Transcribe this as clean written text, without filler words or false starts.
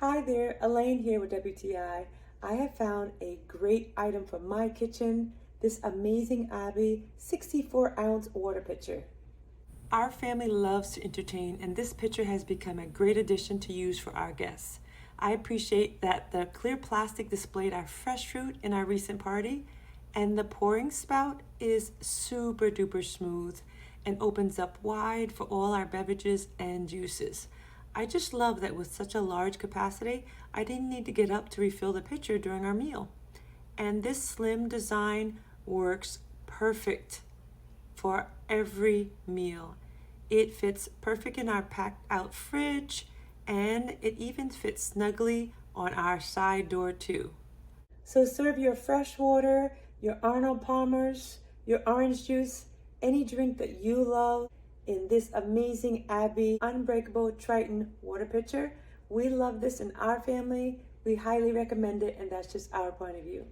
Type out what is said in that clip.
Hi there, Elaine here with WTI. I have found a great item for my kitchen, this amazing Abby 64-ounce water pitcher. Our family loves to entertain, and this pitcher has become a great addition to use for our guests. I appreciate that the clear plastic displayed our fresh fruit in our recent party, and the pouring spout is super duper smooth and opens up wide for all our beverages and juices. I just love that with such a large capacity, I didn't need to get up to refill the pitcher during our meal. And this slim design works perfect for every meal. It fits perfect in our packed out fridge, and it even fits snugly on our side door too. So serve your fresh water, your Arnold Palmer's, your orange juice, any drink that you love in this amazing Abby Unbreakable Tritan water pitcher. We love this in our family. We highly recommend it, and that's just our point of view.